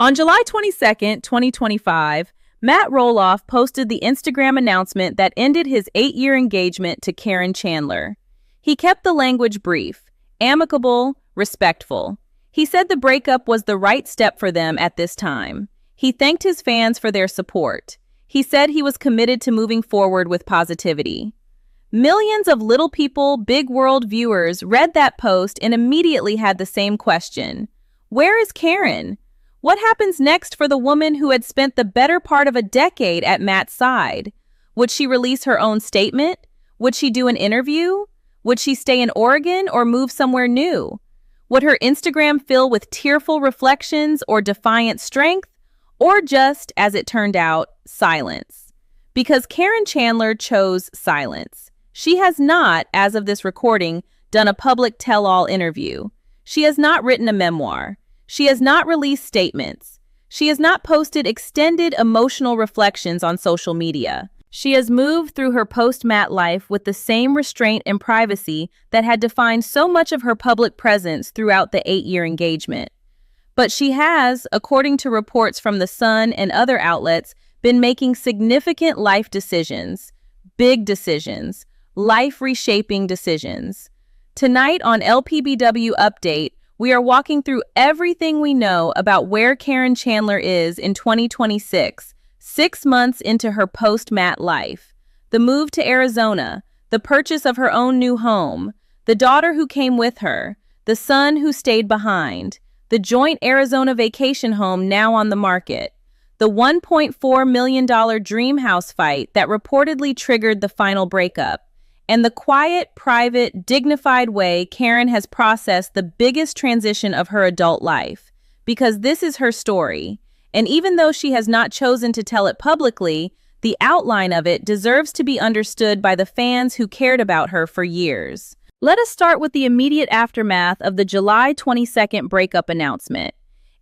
On July 22nd, 2025, Matt Roloff posted the Instagram announcement that ended his 8-year engagement to Caryn Chandler. He kept the language brief, amicable, respectful. He said the breakup was the right step for them at this time. He thanked his fans for their support. He said he was committed to moving forward with positivity. Millions of Little People, Big World viewers read that post and immediately had the same question. Where is Caryn? What happens next for the woman who had spent the better part of a decade at Matt's side? Would she release her own statement? Would she do an interview? Would she stay in Oregon or move somewhere new? Would her Instagram fill with tearful reflections or defiant strength? Or just, as it turned out, silence? Because Caryn Chandler chose silence. She has not, as of this recording, done a public tell-all interview. She has not written a memoir. She has not released statements. She has not posted extended emotional reflections on social media. She has moved through her post-Matt life with the same restraint and privacy that had defined so much of her public presence throughout the 8-year engagement. But she has, according to reports from The Sun and other outlets, been making significant life decisions, big decisions, life-reshaping decisions. Tonight on LPBW Update, we are walking through everything we know about where Caryn Chandler is in 2026, 6 months into her post-Matt life. The move to Arizona, the purchase of her own new home, the daughter who came with her, the son who stayed behind, the joint Arizona vacation home now on the market, the $1.4 million dreamhouse fight that reportedly triggered the final breakup, and the quiet, private, dignified way Caryn has processed the biggest transition of her adult life. Because this is her story, and even though she has not chosen to tell it publicly, the outline of it deserves to be understood by the fans who cared about her for years. Let us start with the immediate aftermath of the July 22nd breakup announcement.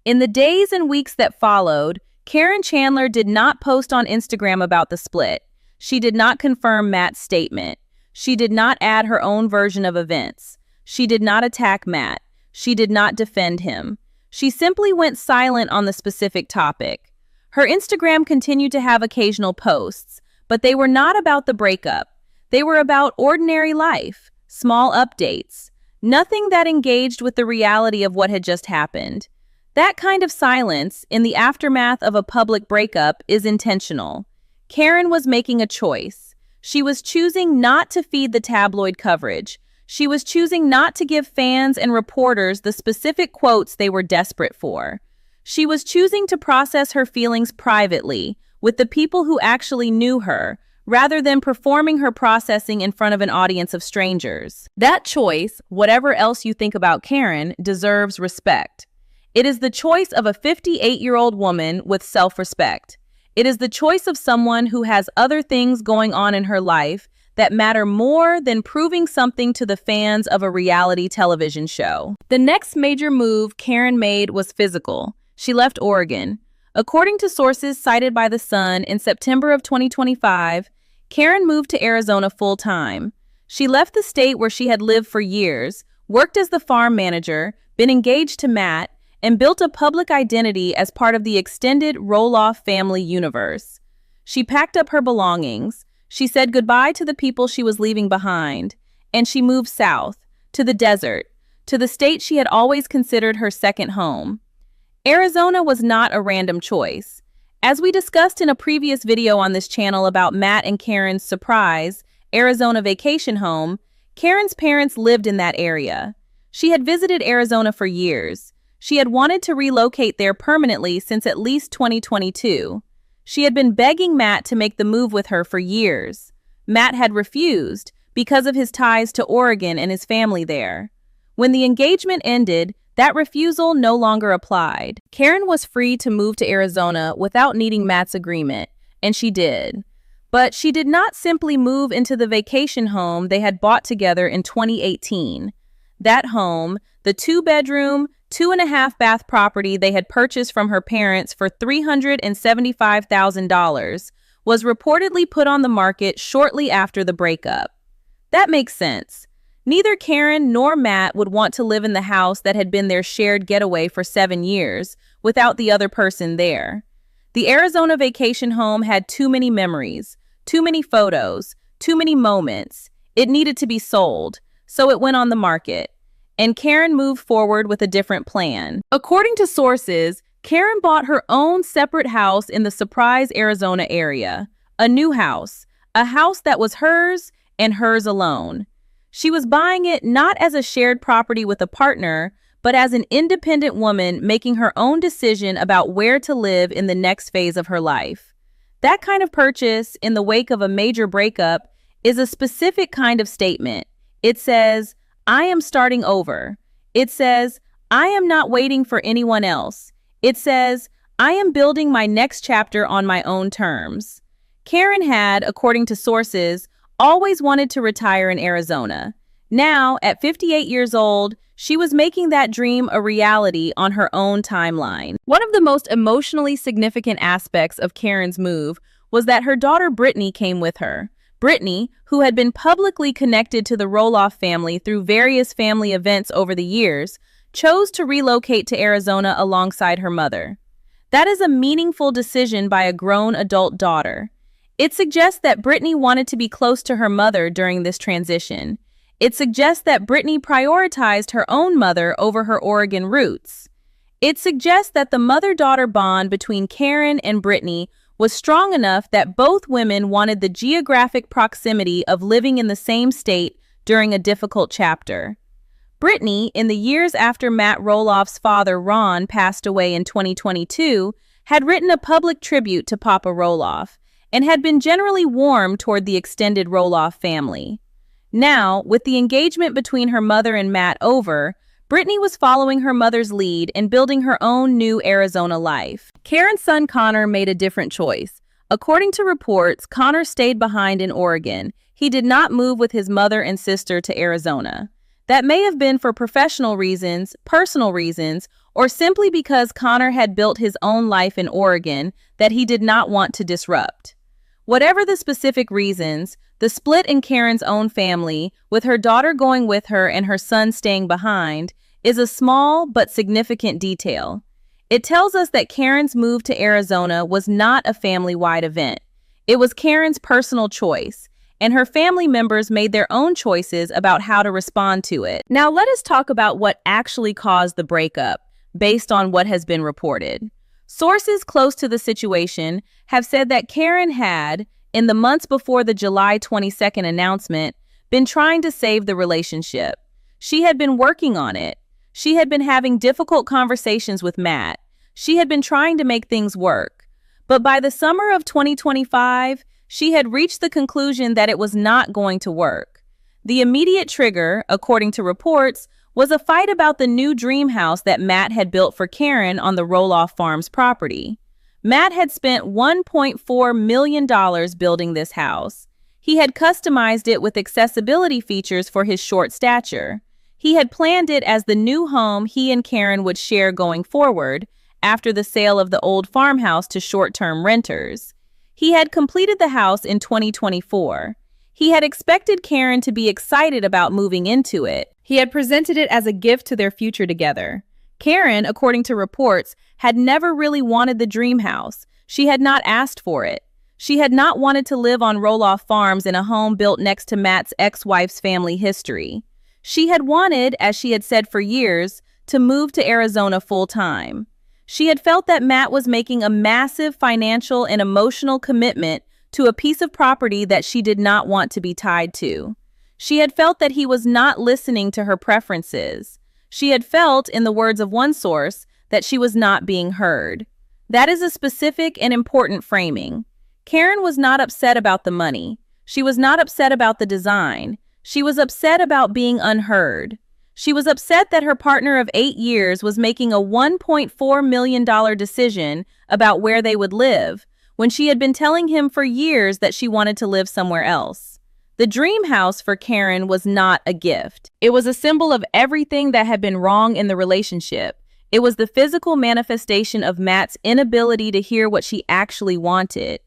In the days and weeks that followed, Caryn Chandler did not post on Instagram about the split. She did not confirm Matt's statement. She did not add her own version of events. She did not attack Matt. She did not defend him. She simply went silent on the specific topic. Her Instagram continued to have occasional posts, but they were not about the breakup. They were about ordinary life, small updates, nothing that engaged with the reality of what had just happened. That kind of silence, in the aftermath of a public breakup, is intentional. Caryn was making a choice. She was choosing not to feed the tabloid coverage. She was choosing not to give fans and reporters the specific quotes they were desperate for. She was choosing to process her feelings privately, with the people who actually knew her, rather than performing her processing in front of an audience of strangers. That choice, whatever else you think about Caryn, deserves respect. It is the choice of a 58-year-old woman with self-respect. It is the choice of someone who has other things going on in her life that matter more than proving something to the fans of a reality television show. The next major move Caryn made was physical. She left Oregon. According to sources cited by The Sun, in September of 2025, Caryn moved to Arizona full-time. She left the state where she had lived for years, worked as the farm manager, been engaged to Matt, and built a public identity as part of the extended Roloff family universe. She packed up her belongings, she said goodbye to the people she was leaving behind, and she moved south, to the desert, to the state she had always considered her second home. Arizona was not a random choice. As we discussed in a previous video on this channel about Matt and Caryn's surprise Arizona vacation home, Caryn's parents lived in that area. She had visited Arizona for years. She had wanted to relocate there permanently since at least 2022. She had been begging Matt to make the move with her for years. Matt had refused because of his ties to Oregon and his family there. When the engagement ended, that refusal no longer applied. Caryn was free to move to Arizona without needing Matt's agreement, and she did. But she did not simply move into the vacation home they had bought together in 2018. That home, the 2-bedroom, 2.5-bath property they had purchased from her parents for $375,000, was reportedly put on the market shortly after the breakup. That makes sense. Neither Caryn nor Matt would want to live in the house that had been their shared getaway for 7 years without the other person there. The Arizona vacation home had too many memories, too many photos, too many moments. It needed to be sold, so it went on the market. And Caryn moved forward with a different plan. According to sources, Caryn bought her own separate house in the Surprise, Arizona area. A new house, a house that was hers and hers alone. She was buying it not as a shared property with a partner, but as an independent woman making her own decision about where to live in the next phase of her life. That kind of purchase, in the wake of a major breakup, is a specific kind of statement. It says, I am starting over. It says, I am not waiting for anyone else. It says, I am building my next chapter on my own terms. Caryn had, according to sources, always wanted to retire in Arizona. Now, at 58 years old, she was making that dream a reality on her own timeline. One of the most emotionally significant aspects of Caryn's move was that her daughter Brittany came with her. Brittany, who had been publicly connected to the Roloff family through various family events over the years, chose to relocate to Arizona alongside her mother. That is a meaningful decision by a grown adult daughter. It suggests that Brittany wanted to be close to her mother during this transition. It suggests that Brittany prioritized her own mother over her Oregon roots. It suggests that the mother-daughter bond between Caryn and Brittany was strong enough that both women wanted the geographic proximity of living in the same state during a difficult chapter. Brittany, in the years after Matt Roloff's father, Ron, passed away in 2022, had written a public tribute to Papa Roloff and had been generally warm toward the extended Roloff family. Now, with the engagement between her mother and Matt over, Brittany was following her mother's lead and building her own new Arizona life. Caryn's son Connor made a different choice. According to reports, Connor stayed behind in Oregon. He did not move with his mother and sister to Arizona. That may have been for professional reasons, personal reasons, or simply because Connor had built his own life in Oregon that he did not want to disrupt. Whatever the specific reasons, the split in Caryn's own family, with her daughter going with her and her son staying behind, is a small but significant detail. It tells us that Caryn's move to Arizona was not a family-wide event. It was Caryn's personal choice, and her family members made their own choices about how to respond to it. Now let us talk about what actually caused the breakup, based on what has been reported. Sources close to the situation have said that Caryn had, in the months before the July 22nd announcement, been trying to save the relationship. She had been working on it. She had been having difficult conversations with Matt. She had been trying to make things work. But by the summer of 2025, she had reached the conclusion that it was not going to work. The immediate trigger, according to reports, was a fight about the new dream house that Matt had built for Caryn on the Roloff Farms property. Matt had spent $1.4 million building this house. He had customized it with accessibility features for his short stature. He had planned it as the new home he and Caryn would share going forward after the sale of the old farmhouse to short-term renters. He had completed the house in 2024. He had expected Caryn to be excited about moving into it. He had presented it as a gift to their future together. Caryn, according to reports, had never really wanted the dream house. She had not asked for it. She had not wanted to live on Roloff Farms in a home built next to Matt's ex-wife's family history. She had wanted, as she had said for years, to move to Arizona full-time. She had felt that Matt was making a massive financial and emotional commitment to a piece of property that she did not want to be tied to. She had felt that he was not listening to her preferences. She had felt, in the words of one source, that she was not being heard. That is a specific and important framing. Caryn was not upset about the money. She was not upset about the design. She was upset about being unheard. She was upset that her partner of 8 years was making a $1.4 million decision about where they would live, when she had been telling him for years that she wanted to live somewhere else. The dream house for Caryn was not a gift. It was a symbol of everything that had been wrong in the relationship. It was the physical manifestation of Matt's inability to hear what she actually wanted.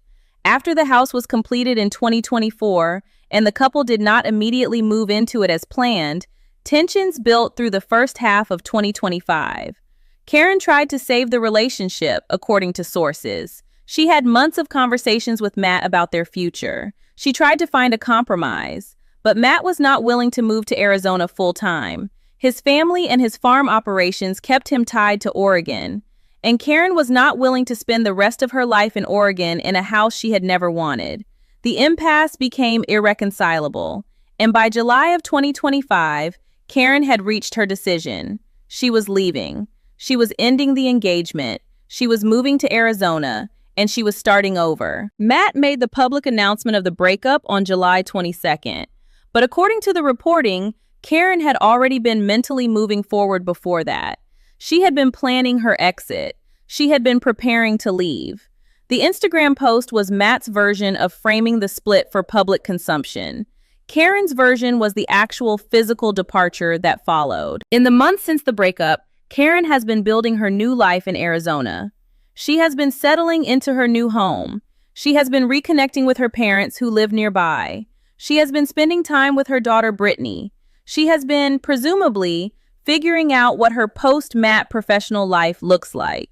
After the house was completed in 2024, and the couple did not immediately move into it as planned, tensions built through the first half of 2025. Caryn tried to save the relationship, according to sources. She had months of conversations with Matt about their future. She tried to find a compromise, but Matt was not willing to move to Arizona full-time. His family and his farm operations kept him tied to Oregon, and Caryn was not willing to spend the rest of her life in Oregon in a house she had never wanted. The impasse became irreconcilable, and by July of 2025, Caryn had reached her decision. She was leaving. She was ending the engagement. She was moving to Arizona, and she was starting over. Matt made the public announcement of the breakup on July 22nd, but according to the reporting, Caryn had already been mentally moving forward before that. She had been planning her exit. She had been preparing to leave. The Instagram post was Matt's version of framing the split for public consumption. Caryn's version was the actual physical departure that followed. In the months since the breakup, Caryn has been building her new life in Arizona. She has been settling into her new home. She has been reconnecting with her parents who live nearby. She has been spending time with her daughter Brittany. She has been, presumably, figuring out what her post-Matt professional life looks like.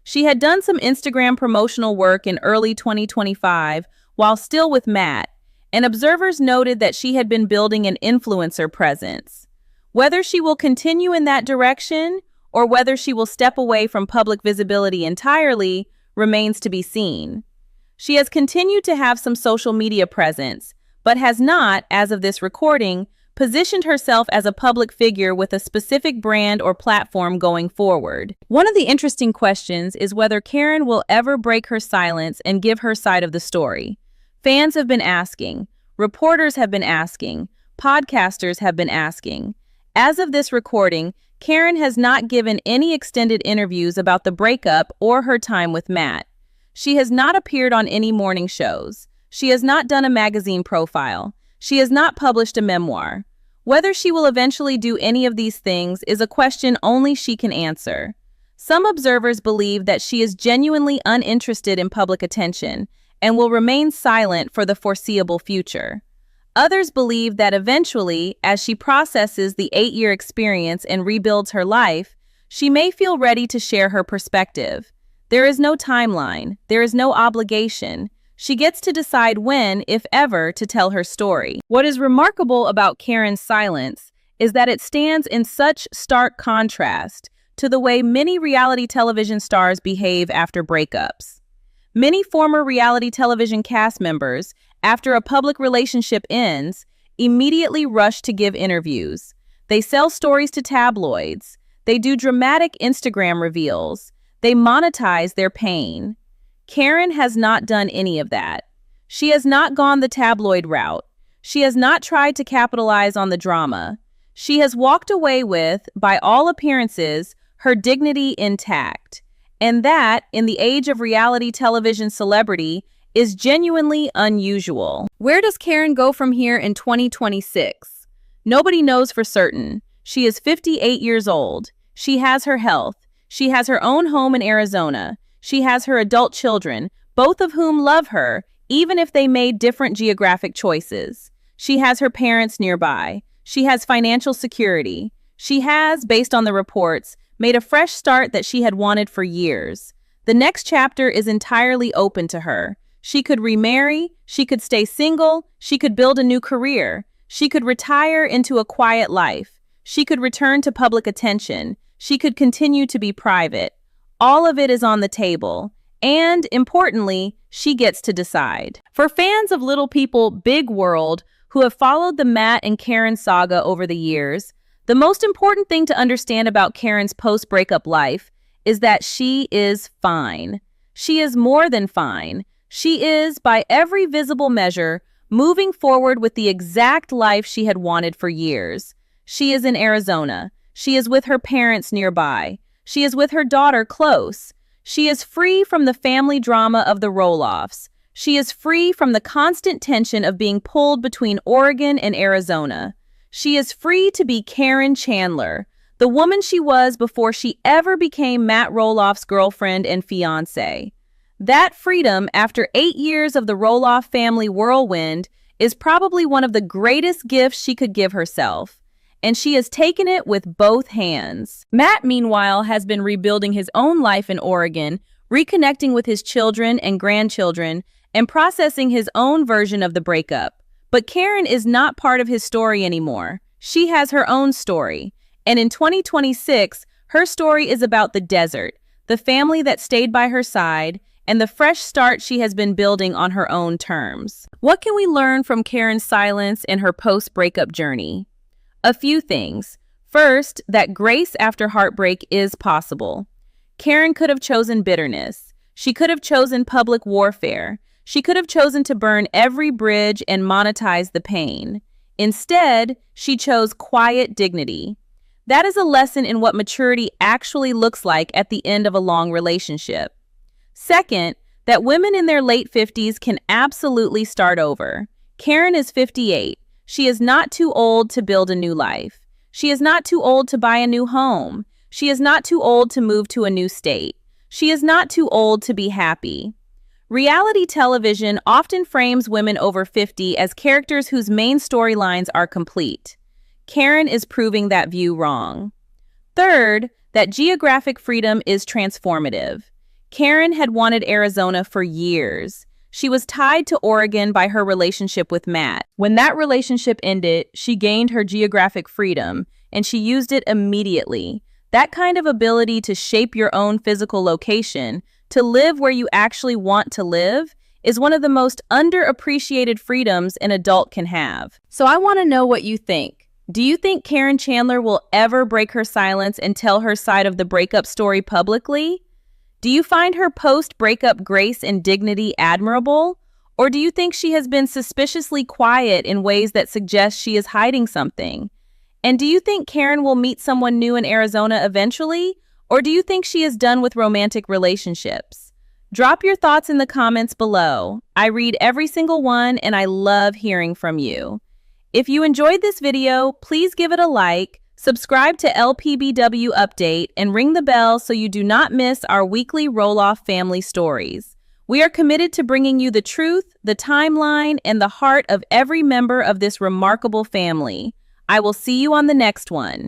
She had done some Instagram promotional work in early 2025 while still with Matt, and observers noted that she had been building an influencer presence. Whether she will continue in that direction or whether she will step away from public visibility entirely remains to be seen. She has continued to have some social media presence, but has not, as of this recording, positioned herself as a public figure with a specific brand or platform going forward. One of the interesting questions is whether Caryn will ever break her silence and give her side of the story. Fans have been asking, reporters have been asking, podcasters have been asking. As of this recording, Caryn has not given any extended interviews about the breakup or her time with Matt. She has not appeared on any morning shows. She has not done a magazine profile. She has not published a memoir. Whether she will eventually do any of these things is a question only she can answer. Some observers believe that she is genuinely uninterested in public attention and will remain silent for the foreseeable future. Others believe that eventually, as she processes the 8-year experience and rebuilds her life, she may feel ready to share her perspective. There is no timeline. There is no obligation. She gets to decide when, if ever, to tell her story. What is remarkable about Caryn's silence is that it stands in such stark contrast to the way many reality television stars behave after breakups. Many former reality television cast members, after a public relationship ends, immediately rush to give interviews. They sell stories to tabloids. They do dramatic Instagram reveals. They monetize their pain. Caryn has not done any of that. She has not gone the tabloid route. She has not tried to capitalize on the drama. She has walked away with, by all appearances, her dignity intact. And that, in the age of reality television celebrity, is genuinely unusual. Where does Caryn go from here in 2026? Nobody knows for certain. She is 58 years old. She has her health. She has her own home in Arizona. She has her adult children, both of whom love her, even if they made different geographic choices. She has her parents nearby. She has financial security. She has, based on the reports, made a fresh start that she had wanted for years. The next chapter is entirely open to her. She could remarry, she could stay single, she could build a new career, she could retire into a quiet life, she could return to public attention, she could continue to be private. All of it is on the table, and, importantly, she gets to decide. For fans of Little People, Big World, who have followed the Matt and Caryn saga over the years, the most important thing to understand about Caryn's post-breakup life is that she is fine. She is more than fine. She is, by every visible measure, moving forward with the exact life she had wanted for years. She is in Arizona. She is with her parents nearby. She is with her daughter close. She is free from the family drama of the Roloffs. She is free from the constant tension of being pulled between Oregon and Arizona. She is free to be Caryn Chandler, the woman she was before she ever became Matt Roloff's girlfriend and fiancé. That freedom, after 8 years of the Roloff family whirlwind, is probably one of the greatest gifts she could give herself, and she has taken it with both hands. Matt, meanwhile, has been rebuilding his own life in Oregon, reconnecting with his children and grandchildren, and processing his own version of the breakup. But Caryn is not part of his story anymore. She has her own story. And in 2026, her story is about the desert, the family that stayed by her side, and the fresh start she has been building on her own terms. What can we learn from Caryn's silence and her post-breakup journey? A few things. First, that grace after heartbreak is possible. Caryn could have chosen bitterness. She could have chosen public warfare. She could have chosen to burn every bridge and monetize the pain. Instead, she chose quiet dignity. That is a lesson in what maturity actually looks like at the end of a long relationship. Second, that women in their late 50s can absolutely start over. Caryn is 58. She is not too old to build a new life. She is not too old to buy a new home. She is not too old to move to a new state. She is not too old to be happy. Reality television often frames women over 50 as characters whose main storylines are complete. Caryn is proving that view wrong. Third, that geographic freedom is transformative. Caryn had wanted Arizona for years. She was tied to Oregon by her relationship with Matt. When that relationship ended, she gained her geographic freedom, and she used it immediately. That kind of ability to shape your own physical location, to live where you actually want to live, is one of the most underappreciated freedoms an adult can have. So I want to know what you think. Do you think Caryn Chandler will ever break her silence and tell her side of the breakup story publicly? Do you find her post-breakup grace and dignity admirable? Or do you think she has been suspiciously quiet in ways that suggest she is hiding something? And do you think Caryn will meet someone new in Arizona eventually? Or do you think she is done with romantic relationships? Drop your thoughts in the comments below. I read every single one and I love hearing from you. If you enjoyed this video, please give it a like, subscribe to LPBW Update, and ring the bell so you do not miss our weekly Roloff family stories. We are committed to bringing you the truth, the timeline, and the heart of every member of this remarkable family. I will see you on the next one.